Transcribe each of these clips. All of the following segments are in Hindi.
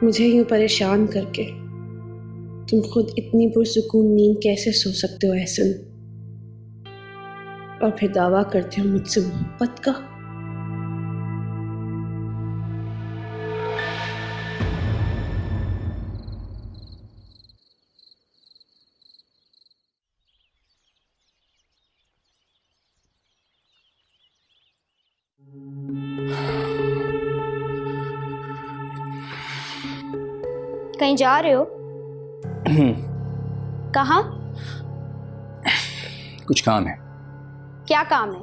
मुझे यूं परेशान करके तुम खुद इतनी पुरसुकून नींद कैसे सो सकते हो एहसन? और फिर दावा करते हो मुझसे मोहब्बत का। कहीं जा रहे हो? कहाँ? कुछ काम है। क्या काम है?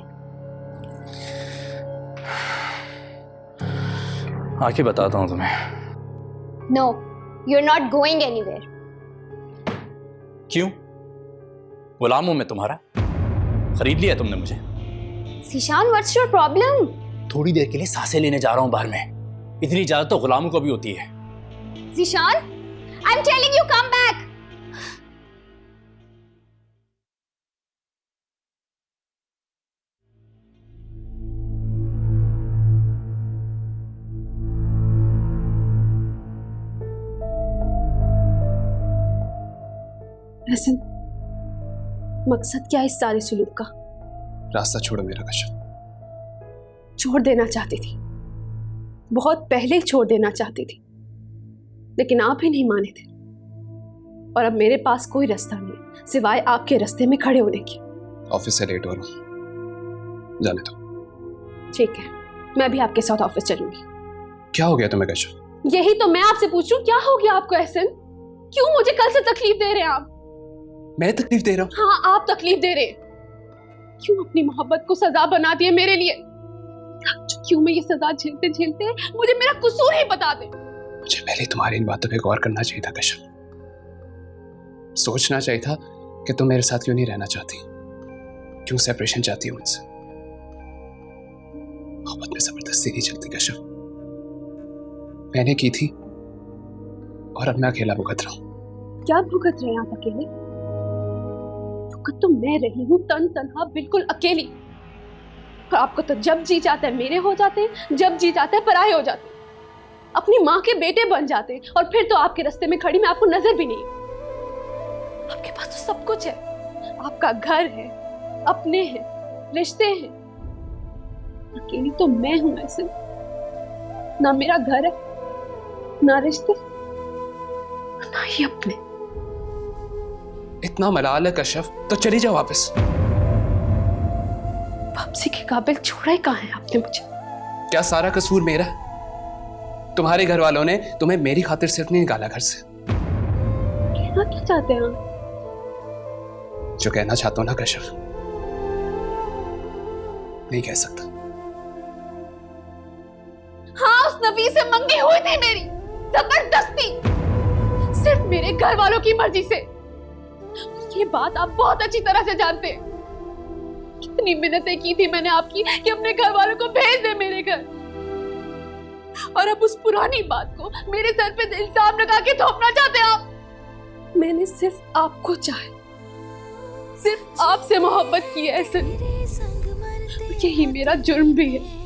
आके बताता हूँ तुम्हें। No, you are not going anywhere. क्यों? गुलाम हूं मैं तुम्हारा? खरीद लिया तुमने मुझे? Zeeshan, what's your problem? थोड़ी देर के लिए सांसें लेने जा रहा हूं बाहर में। इतनी इजाजत तो गुलामों को भी होती है। Zeeshan, I am telling you come back. Ehsan, मकसद क्या है इस सारे सुलूक का? रास्ता छोड़ो मेरा कश्यप। छोड़ देना चाहती थी, बहुत पहले ही छोड़ देना चाहती थी, लेकिन आप ही नहीं माने थे। और अब मेरे पास कोई रास्ता नहीं सिवाय आपके रास्ते में खड़े होने की। ऑफिस से लेट हो रहा हूं, जाने दो। ठीक है, मैं भी आपके साथ ऑफिस चलूंगी। क्या हो गया तुम्हें कश्यप? यही तो मैं आपसे पूछ रही हूँ, क्या हो गया आपको एहसन? क्यों मुझे कल से तकलीफ दे रहे हैं आप? मैं तकलीफ दे रहा हूँ? हाँ, आप तकलीफ दे रहे हैं। क्यों अपनी मोहब्बत को सजा बना दिए मेरे लिए? क्यों मैं ये सजा झेलते झेलते मुझे मेरा कसूर ही बता दे? मुझे पहले तुम्हारी इन बातों पे गौर करना चाहिए था कश्यप। सोचना चाहिए था कि तुम मेरे साथ क्यों नहीं रहना चाहती, क्यों सेपरेशन चाहती हो मुझसे। मोहब्बत में जबरदस्ती नहीं चलती कश्यप। मैंने की थी और अब मैं अकेला भुगत रहा हूँ। क्या भुगत रहे हैं आप अकेले? भुगत तो मैं रही हूँ तन तनहा, बिल्कुल अकेली। और आपको तो जब जी चाहता है मेरे हो जाते हैं, जब जी चाहता है पराये हो जाते हैं, अपनी माँ के बेटे बन जाते हैं। और फिर तो आपके रास्ते में खड़ी मैं आपको नजर भी नहीं। आपके पास तो सब कुछ है, आपका घर है, अपने हैं, रिश्ते हैं। अकेली तो मैं हूं ऐसे। ना मेरा घर है, ना रिश्ते, ना ही अपने। इतना मलाल है कश्यप तो चली जाओ वापस। वापसी के काबिल छोड़ा ही कहाँ है आपने मुझे? क्या सारा कसूर मेरा? तुम्हारे घर वालों ने तुम्हें मेरी खातिर सिर्फ नहीं निकाला घर से। कहना क्या चाहते हैं आप? जो कहना चाहता हूं ना कश्यप, नहीं कह सकता। हाँ, उस नबी से मंगी हुई थी मेरी, जबरदस्ती, सिर्फ मेरे घर वालों की मर्जी से। ये बात आप बहुत अच्छी तरह से जानते हैं। कितनी मिन्नतें की थी मैंने आपकी कि अपने घर वालों को भेज दे मेरे घर। और अब उस पुरानी बात को मेरे सर पे इल्जाम लगा के थोपना चाहते हैं आप। मैंने सिर्फ आपको चाहा, सिर्फ आपसे मोहब्बत की है एहसन। यही मेरा जुर्म भी है।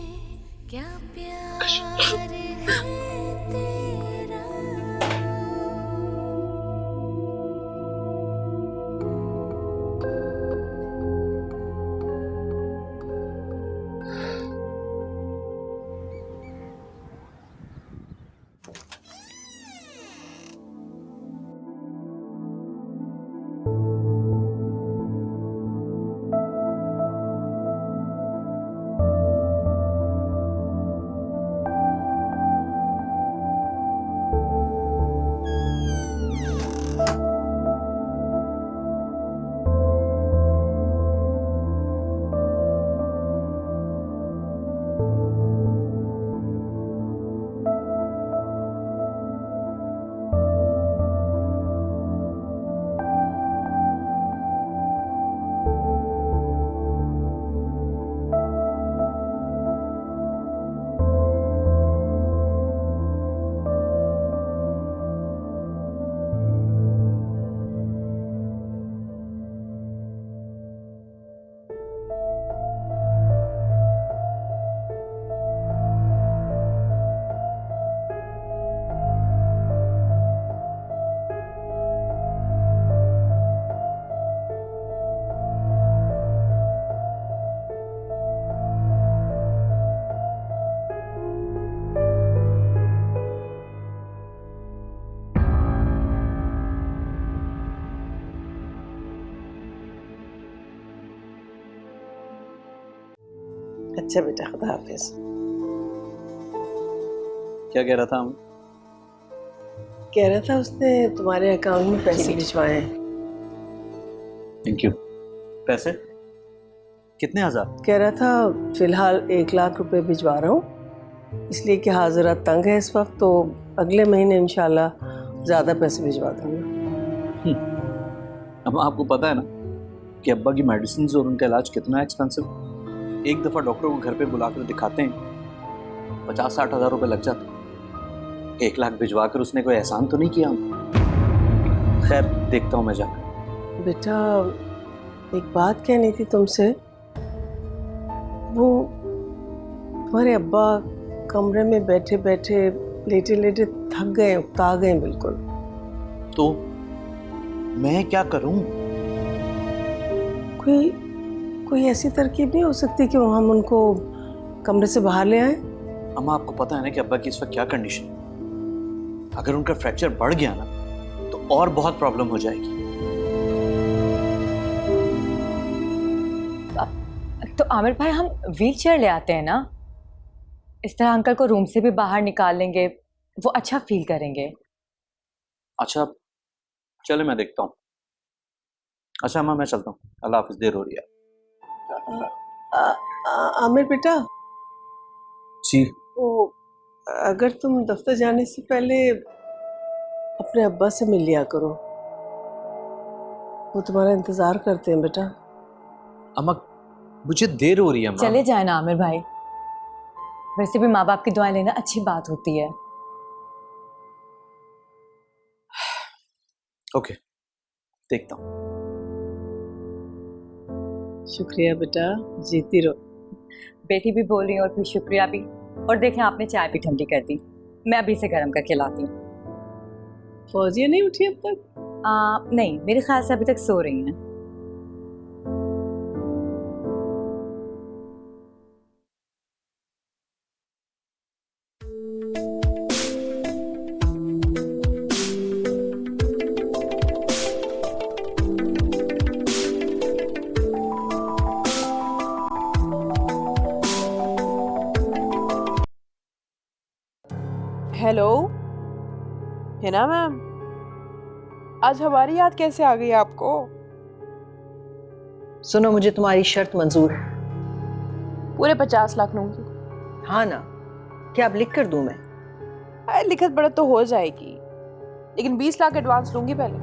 अच्छा बेटा, खुदा हाफिज। क्या कह रहा था हम? कह रहा था उसने तुम्हारे अकाउंट में पैसे भिजवाए हैं। Thank you. पैसे कितने हजार? कह रहा था फिलहाल 1 लाख रुपए भिजवा रहा हूँ, इसलिए कि हाजरा तंग है इस वक्त, तो अगले महीने इंशाल्लाह ज़्यादा पैसे भिजवा दूंगा। अब आपको पता है ना कि अब्बा की मेडिसिन और उनका इलाज कितना एक्सपेंसिव। एक दफ़ा डॉक्टर को घर पे बुलाकर दिखाते हैं 50-60 हज़ार रुपये लग जाते हैं। 1 लाख भिजवा कर उसने कोई एहसान तो नहीं किया हम। खैर देखता हूँ मैं जाकर। बेटा एक बात कहनी थी तुमसे। वो तुम्हारे अब्बा कमरे में बैठे बैठे लेटे लेटे थक गए, उकता गए बिल्कुल। तो मैं क्या करूं? कोई ऐसी तरकीब नहीं हो सकती कि हम उनको कमरे से बाहर ले आए? अम्मा आपको पता है ना कि अब्बा की इस वक्त क्या कंडीशन है। अगर उनका फ्रैक्चर बढ़ गया ना तो और बहुत प्रॉब्लम हो जाएगी। तो आमिर भाई हम व्हील चेयर ले आते हैं ना, इस तरह अंकल को रूम से भी बाहर निकाल लेंगे, वो अच्छा फील करेंगे। अच्छा चले मैं देखता हूँ। अच्छा अम्मा मैं चलता हूँ, अल्लाह हाफिज, देर हो रही है। आमिर बेटा, जी वो अगर तुम दफ्तर जाने से पहले अपने अब्बा से मिल लिया करो, वो तुम्हारा इंतजार करते हैं बेटा। अम्मा मुझे देर हो रही है। चले जाए ना आमिर भाई, वैसे भी माँ बाप की दुआएं लेना अच्छी बात होती है। ओके देखता हूँ। शुक्रिया बेटा, जीती रहो। बेटी भी बोल रही है और फिर शुक्रिया भी। और देखें आपने चाय भी ठंडी कर दी, मैं अभी से गर्म करके लाती हूँ। फौजिया नहीं उठी अब तक? नहीं, मेरे ख्याल से अभी तक सो रही हैं। हेलो हिना मैम, आज हमारी याद कैसे आ गई आपको? सुनो, मुझे तुम्हारी शर्त मंजूर है। पूरे 50 लाख लूंगी। हाँ ना, क्या अब लिख कर दूं मैं? अरे लिखत पढ़त तो हो जाएगी, लेकिन 20 लाख एडवांस लूंगी पहले।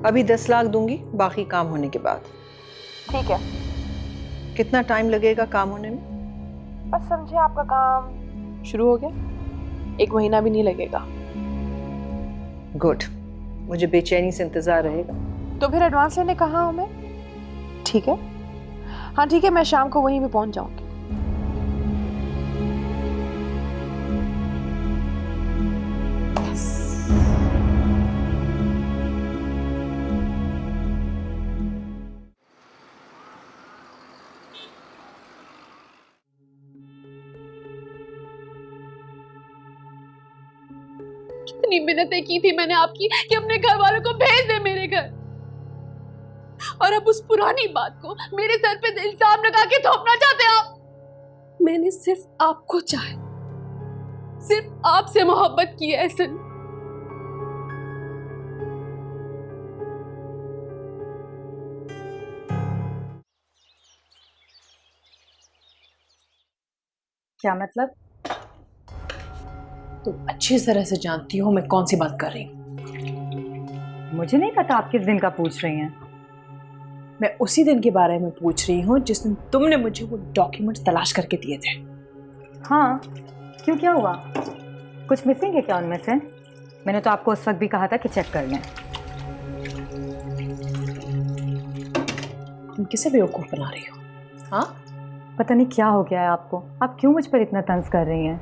अभी 10 लाख दूंगी, बाकी काम होने के बाद। ठीक है। कितना टाइम लगेगा काम होने में? बस समझे आपका काम शुरू हो गया, 1 महीना भी नहीं लगेगा। गुड, मुझे बेचैनी से इंतजार रहेगा। तो फिर एडवांस लेने कहाँ हूँ मैं? ठीक है, हाँ ठीक है, मैं शाम को वहीं पे पहुंच जाऊंगी। कितनी मिन्नतें की थी मैंने आपकी कि अपने घर वालों को भेज दे मेरे घर, और अब उस पुरानी बात को मेरे सर पे इल्जाम लगा के थोपना चाहते हैं आप। मैंने सिर्फ आपको चाहा, सिर्फ आपसे मोहब्बत की है एहसन। क्या मतलब? तुम अच्छी तरह से जानती हो मैं कौन सी बात कर रही हूँ। मुझे नहीं पता आप किस दिन का पूछ रही हैं। मैं उसी दिन के बारे में पूछ रही हूँ जिस दिन तुमने मुझे वो डॉक्यूमेंट्स तलाश करके दिए थे। हाँ, क्यों, क्या हुआ? कुछ मिसिंग है क्या उनमें से? मैंने तो आपको उस वक्त भी कहा था कि चेक कर लें। तुम किसे बेवकूफ़ बना रही हो? हाँ, पता नहीं क्या हो गया है आपको, आप क्यों मुझ पर इतना तंज कर रही हैं?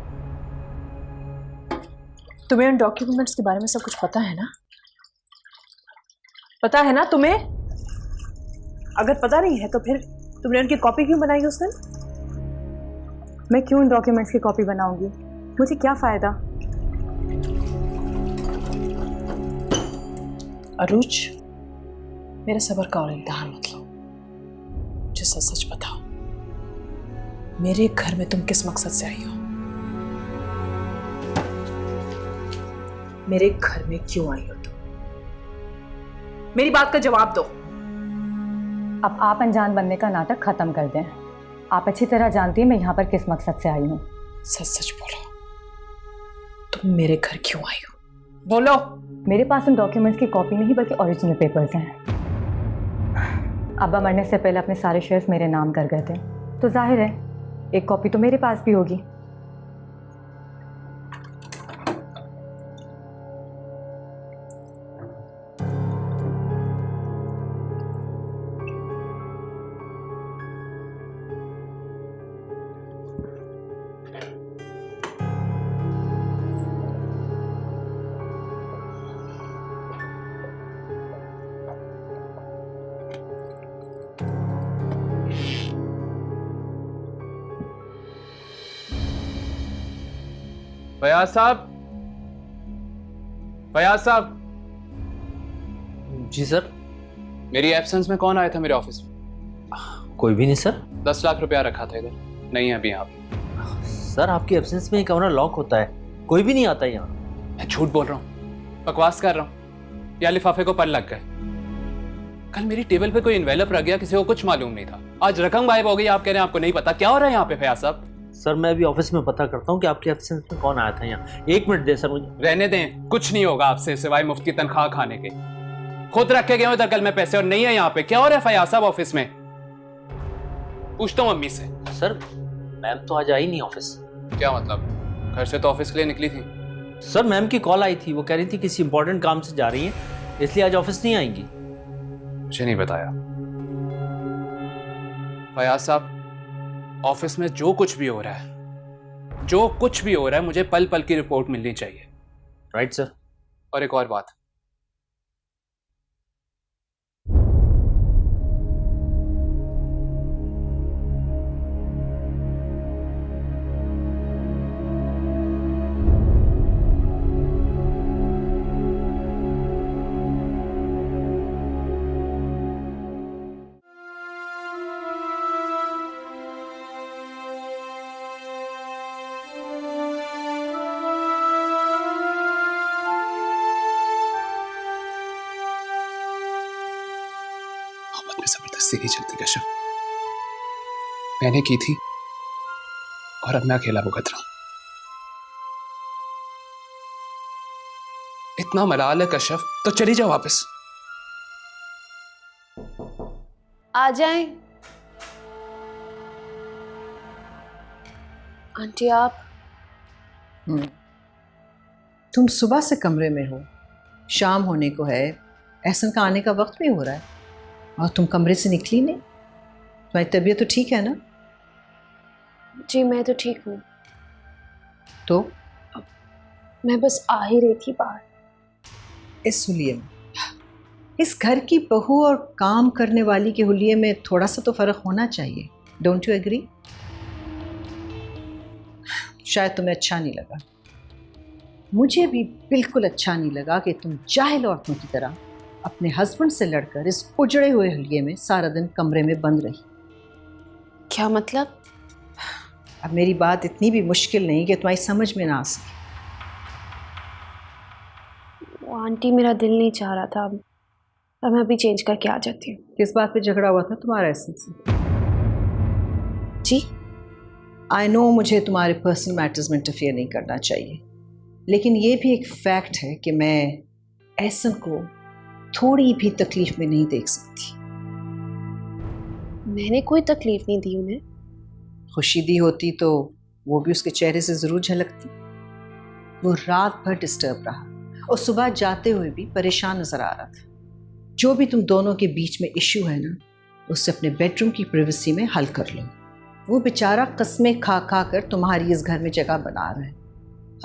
तुम्हें उन डॉक्यूमेंट्स के बारे में सब कुछ पता है ना? पता है ना तुम्हें? अगर पता नहीं है तो फिर तुमने उनकी कॉपी क्यों बनाई उस दिन? मैं क्यों उन डॉक्यूमेंट्स की कॉपी बनाऊंगी? मुझे क्या फ़ायदा? अरूज, मेरे सब्र का और इम्तिहान मत लो, मुझे सच सच बताओ, मेरे घर में तुम किस मकसद से आई हो? मेरे घर में क्यों आई हो तुम? मेरी बात का जवाब दो। अब आप अनजान बनने का नाटक खत्म कर दें। आप अच्छी तरह जानती हैं मैं यहाँ पर किस मकसद से आई हूँ। सच सच बोलो, तुम मेरे घर क्यों आई हो? बोलो। मेरे पास इन डॉक्यूमेंट्स की कॉपी नहीं बल्कि ओरिजिनल पेपर्स हैं। अब्बा मरने से पहले अपने सारे शेयर्स मेरे नाम कर गए थे, तो जाहिर है एक कॉपी तो मेरे पास भी होगी। फयाज साहब, फयाज साहब। जी सर। मेरी एब्सेंस में कौन आया था मेरे ऑफिस में? कोई भी नहीं सर। 10 लाख रुपया रखा था इधर, नहीं है अभी यहाँ पे। सर आपकी एब्सेंस में कमरा लॉक होता है, कोई भी नहीं आता यहाँ। मैं झूठ बोल रहा हूँ, बकवास कर रहा हूँ, या लिफाफे को पर लग गए? कल मेरी टेबल पे कोई इन्वेलप रख गया, किसी को कुछ मालूम नहीं था। आज रकम गायब हो गई, आप कह रहे हैं आपको नहीं पता। क्या हो रहा है यहाँ पे फयाज साहब? सर मैं अभी ऑफिस में पता करता हूँ कि आपकी एब्सेंस में कौन आया था यहाँ। 1 मिनट दे सर मुझे। रहने दें, कुछ नहीं होगा आपसे सिवाय मुफ्त की तनख्वाह खाने के। खुद रख के गए इधर कल में पैसे और नहीं है यहाँ पे। क्या हो रहा है फयाज साहब ऑफिस में? पूछता हूँ अम्मी से। सर मैम तो आज आई नहीं ऑफिस। क्या मतलब? घर से तो ऑफिस के लिए निकली थी। सर मैम की कॉल आई थी, वो कह रही थी किसी इंपॉर्टेंट काम से जा रही है, इसलिए आज ऑफिस नहीं आएंगी। मुझे नहीं बताया। फयाज साहब, ऑफिस में जो कुछ भी हो रहा है, जो कुछ भी हो रहा है, मुझे पल पल की रिपोर्ट मिलनी चाहिए। Right sir. और एक और बात, मोहब्बत में जबरदस्ती नहीं चलती कश्यप। मैंने की थी और अब मैं अकेला भुगत रहा हूं। इतना मलाल है कश्यप तो चली जाओ वापस। आ जाएं। आंटी आप। तुम सुबह से कमरे में हो, शाम होने को है, एहसन का आने का वक्त भी हो रहा है और तुम कमरे से निकली नहीं। तुम्हारी तबीयत तो ठीक है ना? जी मैं तो ठीक हूँ, तो मैं बस आ ही रही थी बाहर। इस हुलिये में, इस घर की बहू और काम करने वाली के हुलिये में थोड़ा सा तो फर्क होना चाहिए। Don't you agree? शायद तुम्हें अच्छा नहीं लगा, मुझे भी बिल्कुल अच्छा नहीं लगा कि तुम जाहिल औरतों की तरह अपने हस्बैंड से लड़कर इस उजड़े हुए हुलिये में सारा दिन कमरे में बंद रही। क्या मतलब? अब मेरी बात इतनी भी मुश्किल नहीं कि तुम्हारी समझ में ना आ सके। वो आंटी मेरा दिल नहीं चाह रहा था, अब मैं अभी चेंज करके आ जाती हूँ। किस बात पे झगड़ा हुआ था तुम्हारा एहसन से? जी आई नो मुझे तुम्हारे पर्सनल मैटर्स में इंटरफेयर नहीं करना चाहिए, लेकिन ये भी एक फैक्ट है कि मैं एहसन को थोड़ी भी तकलीफ में नहीं देख सकती। मैंने कोई तकलीफ नहीं दी उन्हें। खुशी दी होती तो वो भी उसके चेहरे से ज़रूर झलकती। वो रात भर डिस्टर्ब रहा और सुबह जाते हुए भी परेशान नज़र आ रहा था। जो भी तुम दोनों के बीच में इशू है ना, उससे अपने बेडरूम की प्राइवेसी में हल कर लो। वो बेचारा कस्में खा खा कर तुम्हारी इस घर में जगह बना रहा है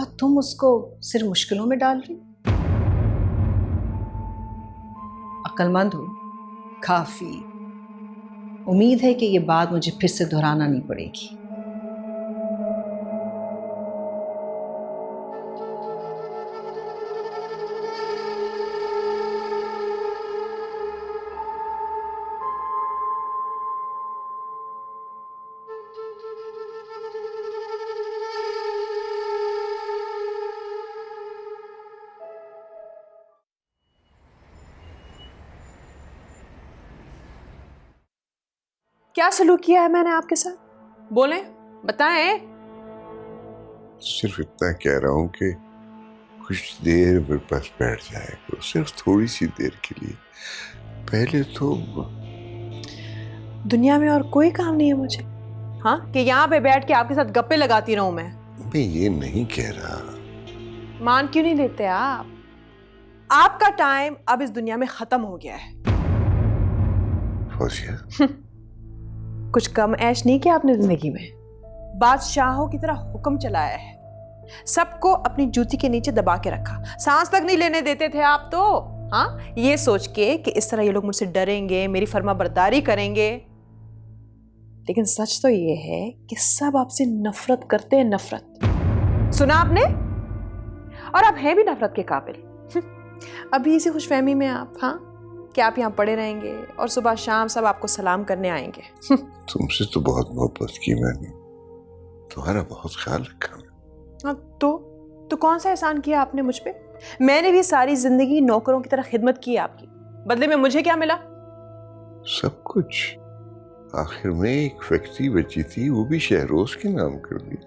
और तुम उसको सिर्फ मुश्किलों में डाल रही। अक्लमंद हो काफ़ी। उम्मीद है कि ये बात मुझे फिर से दोहराना नहीं पड़ेगी। क्या सलूक किया है मैंने आपके साथ? बोलें, बताएं। सिर्फ इतना कह रहा हूँ कि कुछ देर मेरे पास बैठ जाए करो, सिर्फ थोड़ी सी देर के लिए। पहले तो दुनिया में और कोई काम नहीं है मुझे, हाँ, कि यहाँ पे बैठ के आपके साथ गप्पे लगाती रहूं मैं ये नहीं कह रहा। मान क्यों नहीं लेते आप? आपका टाइम अब इस दुनिया में खत्म हो गया है। फौजिया, कुछ कम ऐश नहीं किया आपने जिंदगी में। बादशाहों की तरह हुक्म चलाया है, सबको अपनी जूती के नीचे दबा के रखा, सांस तक नहीं लेने देते थे आप तो, हाँ, ये सोच के कि इस तरह ये लोग मुझसे डरेंगे, मेरी फर्मा बरदारी करेंगे। लेकिन सच तो ये है कि सब आपसे नफरत करते हैं, नफरत। सुना आपने? और आप हैं भी नफरत के काबिल। अभी इसी खुशफहमी में आप, हाँ, कि आप यहाँ पड़े रहेंगे और सुबह शाम सब आपको सलाम करने आएंगे। तुमसे तो बहुत मोहब्बत की मैंने, तुम्हारा बहुत ख्याल रखा। हाँ, तो कौन सा एहसान किया आपने मुझ पे? मैंने भी सारी जिंदगी नौकरों की तरह खिदमत की आपकी, बदले में मुझे क्या मिला? सब कुछ। आखिर में एक फैक्ट्री बची थी, वो भी शहरोज के नाम कर दी।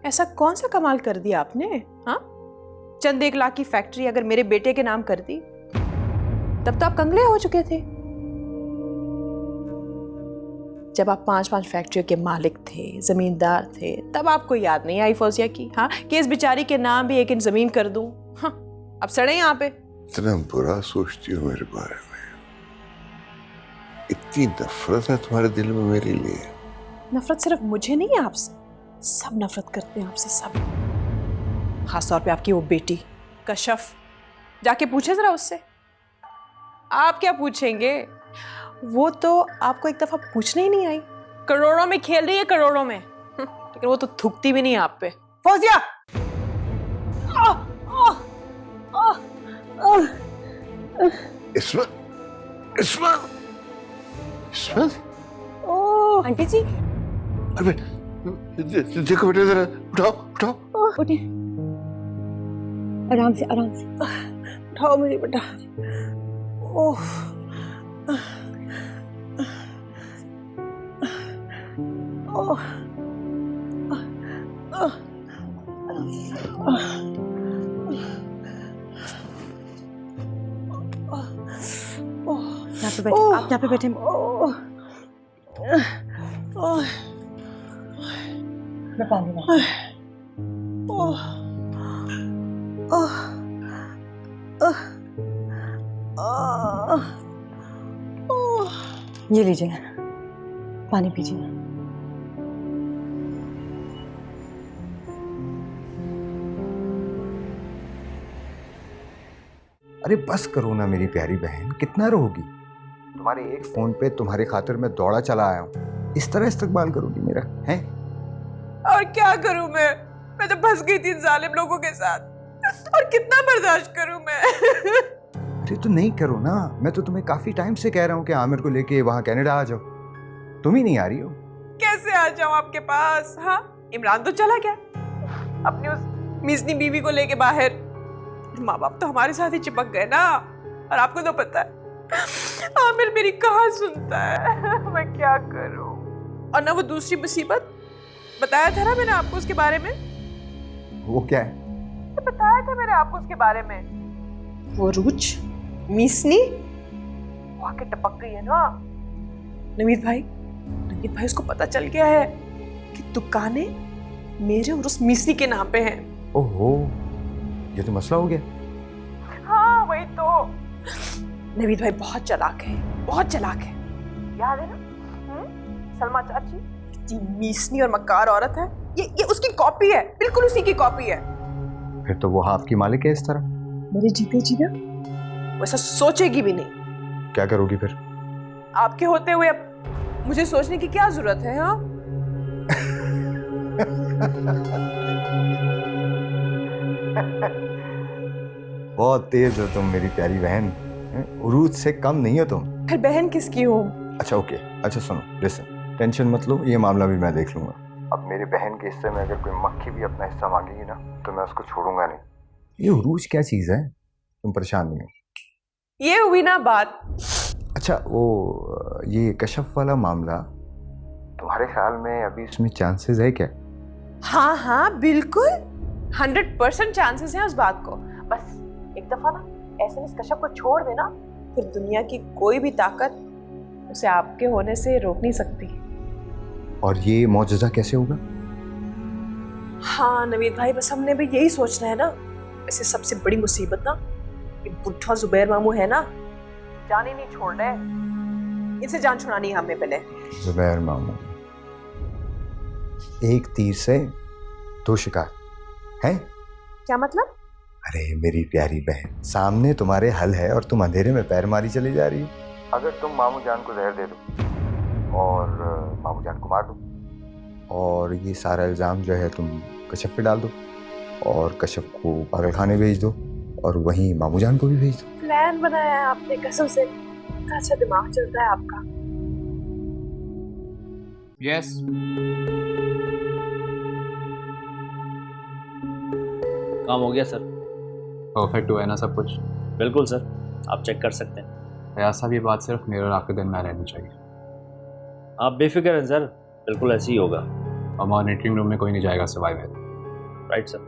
ऐसा कौन सा कमाल कर दिया आपने? हाँ, चंद 1 लाख की फैक्ट्री अगर मेरे बेटे के नाम कर दी, तब तो आप कंगले हो चुके थे। जब आप 5-5 फैक्ट्रियों के मालिक थे, जमींदार थे, तब आपको याद नहीं आई फौजिया की, हाँ, कि इस बेचारी के नाम भी एक इंच जमीन कर दूं। हाँ, अब सड़े यहाँ पे। इतना बुरा सोचती हो मेरे बारे में? इतनी नफरत है तुम्हारे दिल में मेरे लिए? नफरत सिर्फ मुझे नहीं है आपसे, सब नफरत करते हैं आपसे, सब। खासतौर पे आपकी वो बेटी कशफ, जाके पूछे जरा उससे। आप क्या पूछेंगे, वो तो आपको एक दफा पूछने ही नहीं आई। करोड़ों में खेल रही है, करोड़ों में, लेकिन वो तो थूकती भी नहीं आप पे। फौजिया! इस्मत, इस्मत, इस्मत, आंटी जी, अरे देखो बेटा, जरा उठाओ, उठाओ। उठे, आराम से, आराम से उठाओ मेरी बेटा। ओह, ओह, यहाँ पे बैठे, आप यहाँ पे बैठे। मैं पानी ला। ये लीजिए, पानी पीजिए। अरे बस करो ना मेरी प्यारी बहन, कितना रोगी? तुम्हारे एक फोन पे तुम्हारे खातिर मैं दौड़ा चला आया हूँ, इस तरह इस्तकबाल करोगी मेरा? हैं? और क्या करूं मैं तो फंस गई थी इन जालिम लोगों के साथ, और कितना बर्दाश्त करूं मैं? अरे तो नहीं करो ना, मैं तो तुम्हें काफी टाइम से कह रहा हूँ कि आमिर को लेके वहाँ कनाडा आ जाओ, तुम ही नहीं आ रही हो। कैसे आ जाऊं आपके पास? हाँ, इमरान तो चला गया अपनी उस मिसनी बीवी को लेके बाहर, माँ बाप तो हमारे साथ ही चिपक गए ना। और आपको तो पता है आमिर मेरी कहाँ सुनता है। मैं क्या करूं? और ना वो दूसरी मुसीबत, बताया था ना मैंने आपको उसके बारे में। वो क्या है? तो बताया था मैंने आपको उसके बारे में, वो रूच मिसनी वो आके टपक गई है ना। नवीद भाई उसको पता चल गया है कि दुकानें मेरे और उस मिसनी के नाम पे हैं। ओहो, ये तो मसला हो गया। हाँ वही तो। नवीद भाई बहुत चालाक है, बहुत चालाक है। याद है ना सलमा चाची, इतनी मीसनी और मक्कार औरत है। ये उसकी कॉपी है, बिल्कुल उसी की कॉपी है। फिर तो वो हाफ की मालिक है इस तरह। मेरे जीते जी ना वैसा सोचेगी भी नहीं। क्या करोगी फिर? आपके होते हुए अब मुझे सोचने की क्या जरूरत है? हाँ बहुत तेज हो तुम मेरी प्यारी बहन, उरूज से कम नहीं हो तुम। फिर बहन किसकी हो? अच्छा ओके, अच्छा सुनो, लिसन, टेंशन मत लो, ये मामला भी मैं देख लूंगा। अब मेरे बहन के हिस्से में अगर कोई मक्खी भी अपना हिस्सा मांगेगी ना, तो मैं उसको छोड़ूंगा नहीं। ये उरूज क्या चीज है, तुम परेशान नहीं हो। ये हुई ना बात। अच्छा वो ये कशफ वाला मामला, तुम्हारे ख्याल में अभी इसमें चांसेस है क्या? हाँ हाँ बिल्कुल 100% चांसेस हैं उस बात को। बस एक दफा ना ऐसे इस कश्यप को छोड़ देना, फिर दुनिया की कोई भी ताकत उसे आपके होने से रोक नहीं सकती। और ये मौजूदा कैसे होगा? हाँ नवीद भाई, बस हमने भी यही सोचना है ना। वैसे सबसे बड़ी मुसीबत ना ये बुढ़ा जुबैर मामू है ना, जान ही नहीं छोड़ रहे। इनसे जान छुड़ानी है हमने पहले। जुबैर मामू, एक तीर से दो शिकार है। क्या मतलब? अरे मेरी प्यारी बहन, सामने तुम्हारे हल है और तुम अंधेरे में पैर मारी चली जा रही हो। अगर तुम मामू जान को जहर दे दो और मामू जान को मार दो, और ये सारा इल्ज़ाम जो है तुम कश्यप पे डाल दो और कश्यप को पागलखाने भेज दो और वहीं मामू जान को भी भेज दो। प्लान बनाया है आपने, कसम से अच्छा दिमाग चलता है आपका। यस काम हो गया सर। परफेक्ट हुआ है ना सब कुछ? बिल्कुल सर, आप चेक कर सकते हैं। फयाज साहब, ये बात सिर्फ मेरे और आपके दिन में रहनी चाहिए। आप बेफिक्र हैं सर, बिल्कुल ऐसे ही होगा। और मॉनिटरिंग रूम में कोई नहीं जाएगा सिवाय मेरे। Right sir.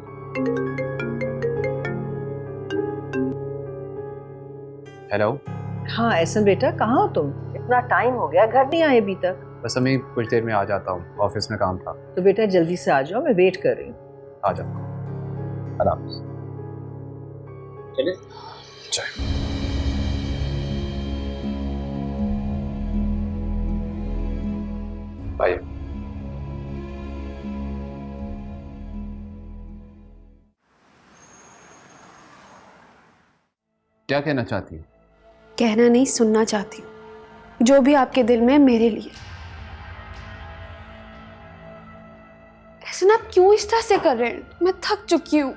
हेलो। हाँ ऐसा बेटा, कहाँ हो तुम? इतना टाइम हो गया, घर नहीं आए अभी तक। बस मैं कुछ देर में आ जाता हूँ, ऑफिस में काम था। तो बेटा जल्दी से आ जाओ, मैं वेट कर रही हूँ। आ जाता हूँ। अल्लाह हाफ़िज़। चलिए। बाय। क्या कहना चाहती हूँ? कहना नहीं, सुनना चाहती हूँ जो भी आपके दिल में है मेरे लिए। ऐसे ना आप क्यों इस तरह से कर रहे हैं? मैं थक चुकी हूँ।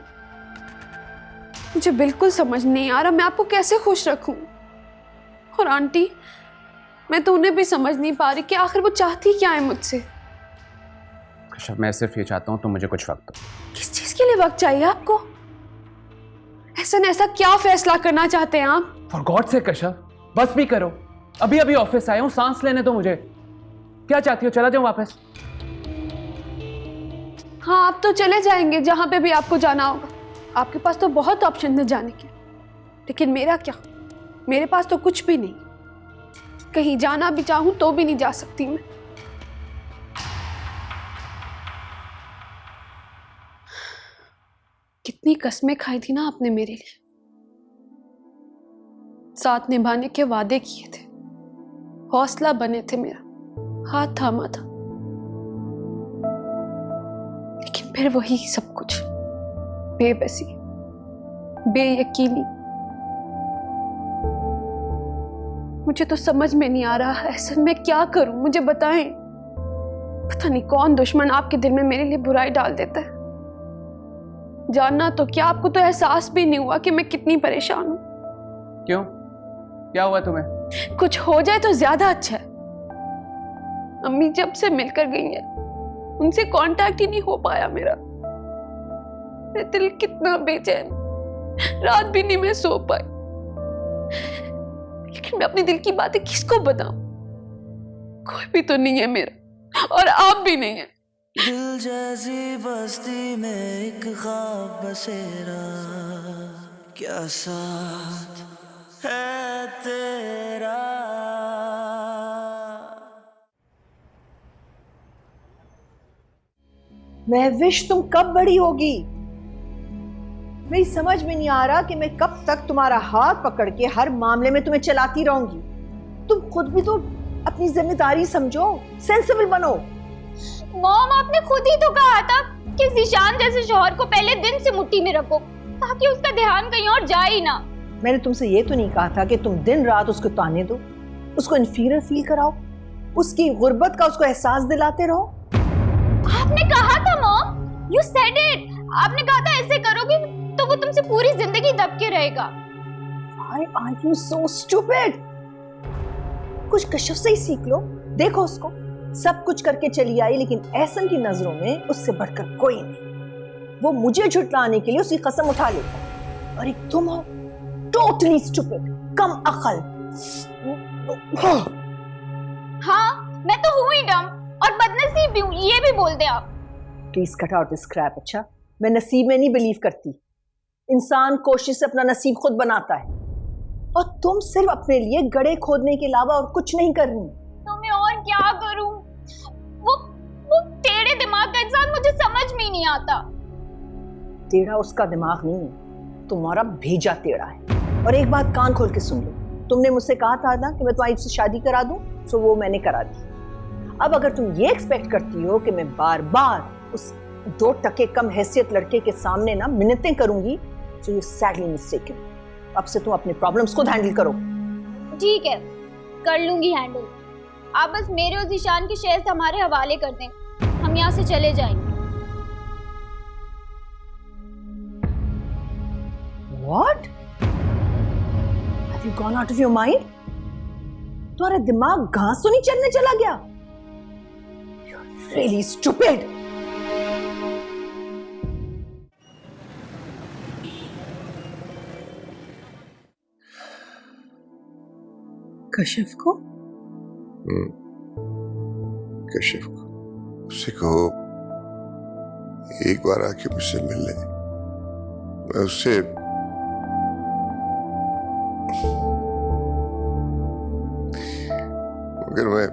मुझे बिल्कुल समझ नहीं आ रहा मैं आपको कैसे खुश रखूं। और आंटी, मैं तो उन्हें भी समझ नहीं पा रही कि आखिर वो चाहती क्या है मुझसे। कश्यप, मैं सिर्फ ये चाहता हूँ तुम मुझे कुछ वक्त दो। किस चीज के लिए वक्त चाहिए आपको? ऐसा क्या फैसला करना चाहते हैं आप? फॉर गॉड से कश्यप, बस भी करो। अभी अभी ऑफिस आया हूँ, सांस लेने दो मुझे। क्या चाहती हो, चला जाऊँ वापस? हाँ, आप तो चले जाएंगे जहां पे भी आपको जाना होगा। आपके पास तो बहुत ऑप्शन है जाने के, लेकिन मेरा क्या? मेरे पास तो कुछ भी नहीं। कहीं जाना भी चाहूं तो भी नहीं जा सकती मैं। कितनी कस्में खाई थी ना आपने मेरे लिए, साथ निभाने के वादे किए थे, हौसला बने थे, मेरा हाथ थामा था, लेकिन फिर वही सब कुछ, बेबसी, बेयकीनी। मुझे तो समझ में नहीं आ रहा ऐसा मैं क्या करूं, मुझे बताएं। पता नहीं कौन दुश्मन आपके दिल में मेरे लिए बुराई डाल देता है। जानना तो क्या, आपको तो एहसास भी नहीं हुआ कि मैं कितनी परेशान हूं। क्यों, क्या हुआ तुम्हें? कुछ हो जाए तो ज्यादा अच्छा है। अम्मी जब से मिलकर गई है उनसे कांटेक्ट ही नहीं हो पाया मेरा। मेरा दिल कितना बेचैन, रात भी नहीं मैं सो पाई। लेकिन मैं अपने दिल की बातें किसको बताऊं? कोई भी तो नहीं है मेरा, और आप भी नहीं है। दिल जैसी बस्ती में एक ख्वाब बसेरा, क्या साथ है तेरा। महविश तुम कब बड़ी होगी? मेरी समझ में नहीं आ रहा कि मैं कब तक तुम्हारा हाथ पकड़ के हर मामले में तुम्हें चलाती रहूंगी। तुम खुद भी तो अपनी जिम्मेदारी समझो, सेंसिबल बनो। मॉम, आपने खुद ही तो कहा था कि ज़ीशान जैसे शौहर को पहले दिन से मुट्ठी में रखो ताकि उसका ध्यान कहीं और जाए ही ना। मैंने तुमसे ये तो नहीं कहा था कि तुम दिन रात उसको ताने दो, उसको इन्फीरियर फील कराओ, उसकी गुर्बत का उसको एहसास दिलाते रहो। आपने कहा था मॉम, यू सेड इट। आपने कहा था ऐसे करोगी तो वो तुमसे पूरी जिंदगी दब के रहेगा। Why are you so stupid? कुछ कश्यप से ही सीख लो। देखो उसको सब कुछ करके चली आई, लेकिन एहसन की नजरों में उससे बढ़कर कोई नहीं। वो मुझे झुटलाने के लिए उसकी कसम उठा लेता, और एक तुम हो टोटली स्टूपिड, कम अकल। हाँ, मैं तो हूँ ही डम। और बदनसीब भी हूँ, ये भी बोल दे आप। Please cut out this crap. अच्छा, मैं नसीब में नहीं बिलीव करती। इंसान कोशिश से अपना नसीब खुद बनाता है, और तुम सिर्फ अपने लिए गड्ढे खोदने के अलावा और कुछ नहीं कर रही। तो मैं और क्या करूं? वो टेढ़े दिमाग का इंसान मुझे समझ में ही नहीं आता। टेढ़ा उसका दिमाग नहीं है, तुम्हारा भेजा टेढ़ा है। और एक बात कान खोल के सुन लो, तुमने मुझसे कहा था ना कि मैं तुम्हारी से शादी करा दूं, तो वो मैंने करा दी। अब अगर तुम ये एक्सपेक्ट करती हो कि मैं बार बार उस 2 टके कम हैसियत लड़के के सामने ना मिन्नतें करूंगी, तो यू सैडली मिस्टेकन। अब से तुम अपने प्रॉब्लम्स खुद हैंडल करो। ठीक है, कर लूंगी हैंडल। आप बस मेरे और ज़ीशान के शेयर हमारे हवाले कर दें, हम यहाँ से चले जाएंगे। What? Have you gone out of your mind? तुम्हारा दिमाग घास तो नहीं चलने चला गया? You're really stupid. कशिफ को? कशिफ को उससे कहो एक बार आके मुझसे मिल ले। मैं उससे मगर मैं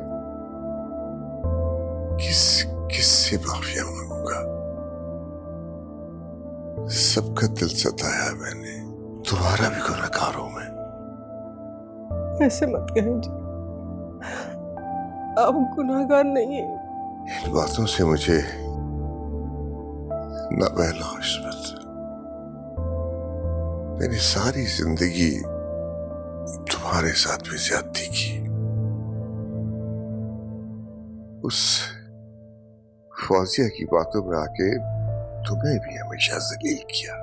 किससे माफिया मांगूंगा? सबका दिल सताया मैंने, तुम्हारा भी गुनहगार हूं मैं। ऐसे मत कहें जी, आप गुनाहगार नहीं हैं। इन बातों से मुझे न बहलाओ इस्मत। मैंने सारी जिंदगी तुम्हारे साथ भी ज्यादती की, उस फौजिया की बातों में आके तुम्हें भी हमेशा जलील किया।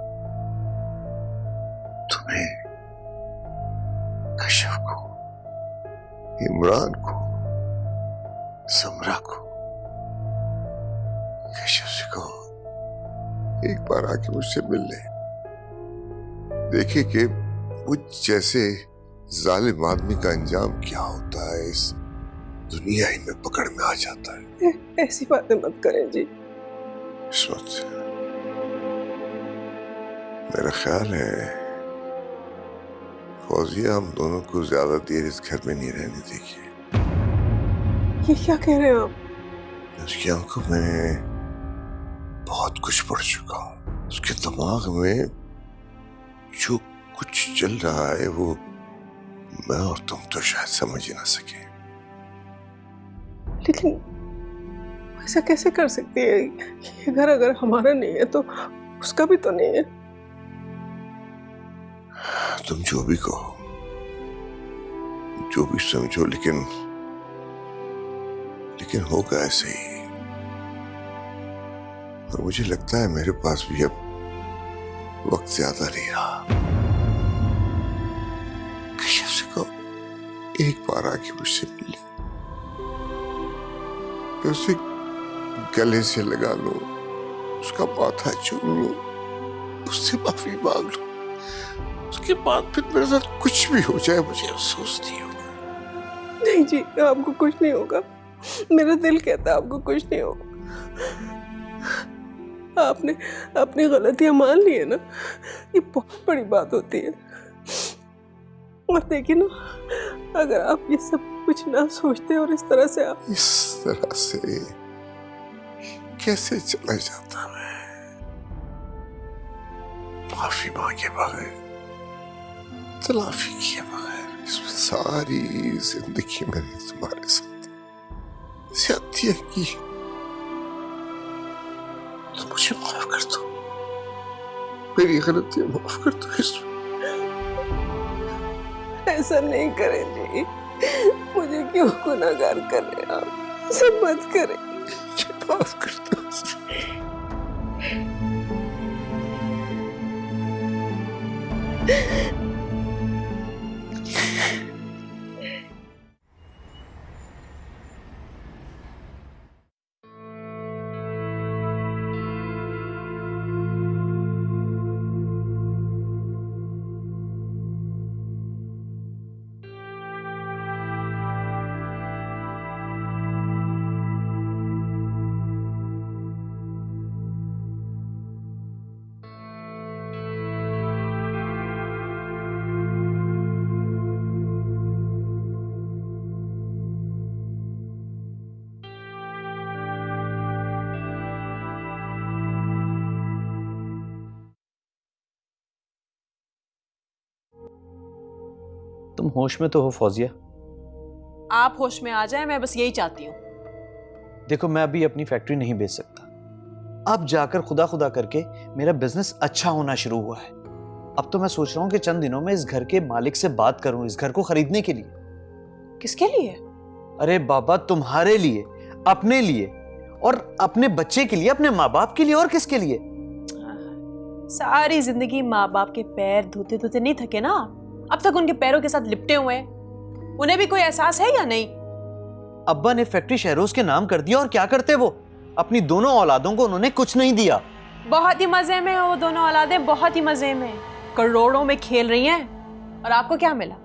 तुम्हें, कशिफ को, इमरान को, समरा को। कशिफ से कहो एक बार आके मुझसे मिल ले, देखे कि मुझ जैसे जालिम आदमी का अंजाम क्या होता है, इस दुनिया ही में पकड़ में आ जाता है। ऐसी बातें मत करें जी। इस्मत, मेरा ख्याल है फौजिया हम दोनों को ज्यादा देर इस घर में नहीं रहने देगी। ये क्या कह रहे हैं आप? उसकी आंखों में बहुत कुछ पड़ चुका हूं। उसके दिमाग में जो कुछ चल रहा है वो मैं और तुम तो शायद समझ ही ना सके। लेकिन ऐसा कैसे कर सकती है? ये घर अगर हमारा नहीं है तो उसका भी तो नहीं है। तुम जो भी कहो, जो भी समझो, लेकिन होगा ऐसे ही। और मुझे लगता है मेरे पास भी अब वक्त ज्यादा नहीं रहा। कशिफ से कहो एक बार आके मुझसे मिल ले, मैं उसे गले से लगा लूं, उसका माथा चूम लूं, उससे माफी मांग लूं। उसके बाद फिर मेरे साथ कुछ भी हो जाए मुझे अफसोस नहीं होगा। नहीं जी, आपको कुछ नहीं होगा। मेरा दिल कहता है आपको कुछ नहीं होगा। आपने अपनी गलतियां मान ली है ना, ये बहुत बड़ी बात होती है। और देखिए ना, अगर आप ये सब कुछ ना सोचते और इस तरह से कैसे चला जाता मैं माफी मांगे बगैर, तलाफी किए बगैर। इसमें सारी जिंदगी मैंने तुम्हारे साथ ज्यादतियां की, तो मुझे माफ कर दो, मेरी गलतियां माफ कर दो। इसमें ऐसा नहीं करें जी, मुझे क्यों गुनाहगार कर रहे हैं आप? सब मत करें, माफ कर दो। तुम होश में तो हो फौजिया? आप होश में आ जाए, मैं बस यही चाहती हूँ। देखो, मैं अभी अपनी फैक्ट्री नहीं बेच सकता। अब जाकर खुदा खुदा करके मेरा बिजनेस अच्छा होना शुरू हुआ है। अब तो मैं सोच रहा हूँ कि चंद दिनों में इस घर के मालिक से बात करूं इस घर को खरीदने के लिए। किसके लिए? अरे बाबा, तुम्हारे लिए, अपने लिए और अपने बच्चे के लिए, अपने माँ बाप के लिए, और किसके लिए? सारी जिंदगी माँ बाप के पैर धोते धोते नहीं थके ना? अब तक उनके पैरों के साथ लिपटे हुए हैं। उन्हें भी कोई एहसास है या नहीं? अब्बा ने फैक्ट्री शहरोज के नाम कर दिया, और क्या करते वो? अपनी दोनों औलादों को उन्होंने कुछ नहीं दिया। बहुत ही मजे में है वो दोनों औलादें, बहुत ही मजे में, करोड़ों में खेल रही हैं। और आपको क्या मिला?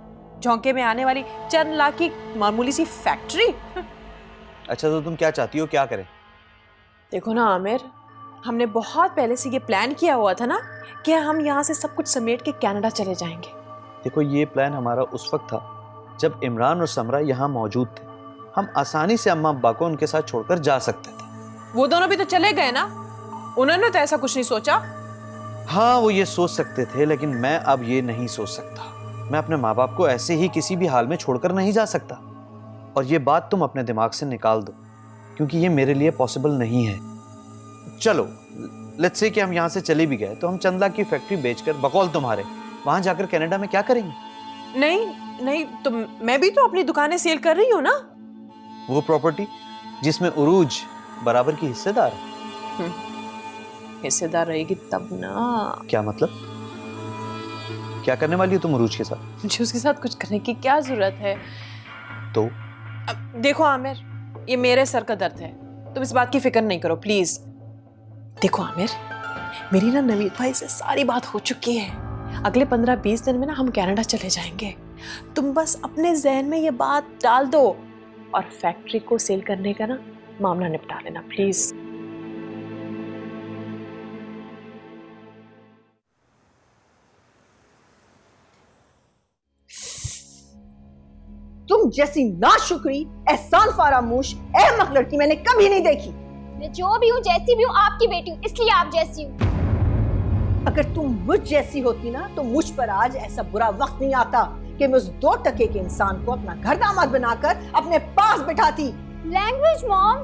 झोंके में आने वाली चंद लाख की मामूली सी फैक्ट्री। अच्छा, तो तुम क्या चाहती हो, क्या करें? देखो ना आमिर, हमने बहुत पहले से ये प्लान किया हुआ था ना कि हम यहाँ से सब कुछ समेट के कनाडा चले जाएंगे। देखो, ये प्लान हमारा उस वक्त था जब इमरान और समरा यहाँ मौजूद थे। हम आसानी से अम्मा अब्बा को उनके साथ छोड़कर जा सकते थे। वो दोनों भी तो चले गए ना, उन्होंने तो ऐसा कुछ नहीं सोचा। हाँ, वो ये सोच सकते थे, लेकिन मैं अब ये नहीं सोच सकता। मैं अपने माँ बाप को ऐसे ही किसी भी हाल में छोड़कर नहीं जा सकता। और ये बात तुम अपने दिमाग से निकाल दो, क्योंकि ये मेरे लिए पॉसिबल नहीं है। चलो, लेट्स से कि हम यहाँ से चले भी गए, तो हम चंद लाख की फैक्ट्री बेचकर बकौल तुम्हारे वहां जाकर कनाडा में क्या करेंगे? नहीं नहीं, तो मैं भी तो अपनी दुकानें सेल कर रही हूँ ना। वो प्रॉपर्टी जिसमें उरूज बराबर की हिस्सेदार है। हिस्सेदार रहेगी तब ना। क्या मतलब? क्या करने वाली हो तुम उरूज के साथ? मुझे उसके साथ कुछ करने की क्या जरूरत है? तो अब देखो आमिर, ये मेरे सर का दर्द है, तुम इस बात की फिक्र नहीं करो प्लीज। देखो आमिर, मेरी ना नवीद भाई से सारी बात हो चुकी है। अगले 15-20 दिन में ना हम कनाडा चले जाएंगे। तुम बस अपने जहन में ये बात डाल दो और फैक्ट्री को सेल करने का ना मामला निपटा लेना प्लीज। तुम जैसी नाशुक्री, एहसान फरामोश, अहमक लड़की मैंने कभी नहीं देखी। मैं जो भी हूँ, जैसी भी हूँ, आपकी बेटी हूँ, इसलिए आप जैसी हूँ। अगर तुम मुझ जैसी होती ना तो मुझ पर आज ऐसा बुरा वक्त नहीं आता कि मैं उस 2 टके के इंसान को अपना घर दामाद बनाकर अपने पास बिठाती। लैंग्वेज मॉम,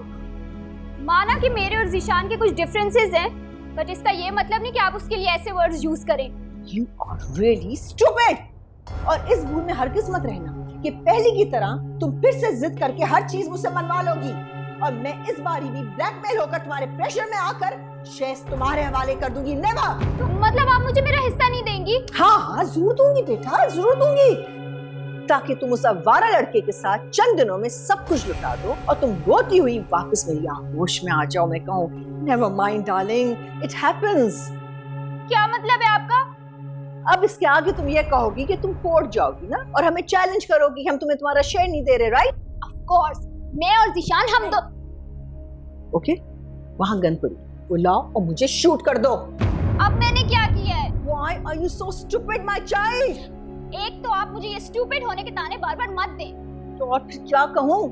माना कि मेरे और ज़ीशान के कुछ डिफरेंसेस हैं, बट इसका ये मतलब नहीं कि आप उसके लिए ऐसे वर्ड्स यूज करें। You are really stupid। और इस भूल में हरगिज मत रहना कि पहले की तरह तुम फिर से जिद करके हर चीज मुझसे मनवा लोगी, और मैं इस बारी भी ब्लैकमेल होकर तुम्हारे प्रेशर में आकर शेष तुम्हारे हवाले कर दूंगी। नेवर। तो मतलब आप मुझे मेरा हिस्सा नहीं देंगी? हाँ हाँ, जरूर दूंगी बेटा, जरूर दूंगी, ताकि तुम उस अवारा लड़के के साथ चंद दिनों में सब कुछ लुटा दो और तुम रोती हुई वापस मेरी आगोश में आ जाओ। मैं कहूँ never mind darling, it happens. क्या मतलब है आपका? अब इसके आगे तुम ये कहोगी कि तुम कोर्ट जाओगी ना और हमें चैलेंज करोगी, हम तुम्हें तुम्हारा शेयर नहीं दे रहे, राइट? ऑफ कोर्स, मैं और ज़ीशान हम दो। ओके, वहां गन पड़ी, वो लाओ और मुझे शूट कर दो। अब मैंने क्या किया है? Why are you so stupid, my child? एक तो आप मुझे ये स्टूपिड होने के ताने बार बार मत दें। तो और फिर क्या कहूँ?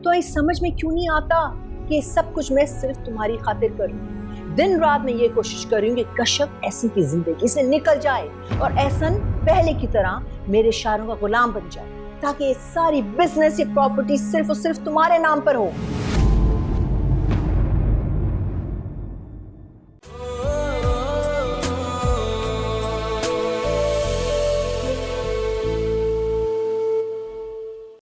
तो इस समझ में क्यों नहीं आता कि सब कुछ मैं सिर्फ तुम्हारी खातिर कर रही हूँ। दिन रात मैं ये कोशिश कर रही हूँ कि कश्यप एहसन की जिंदगी से निकल जाए और एहसन पहले की तरह मेरे इशारों का गुलाम बन जाए, ताकि ये सारी बिजनेस, ये प्रॉपर्टी सिर्फ और सिर्फ तुम्हारे नाम पर हो।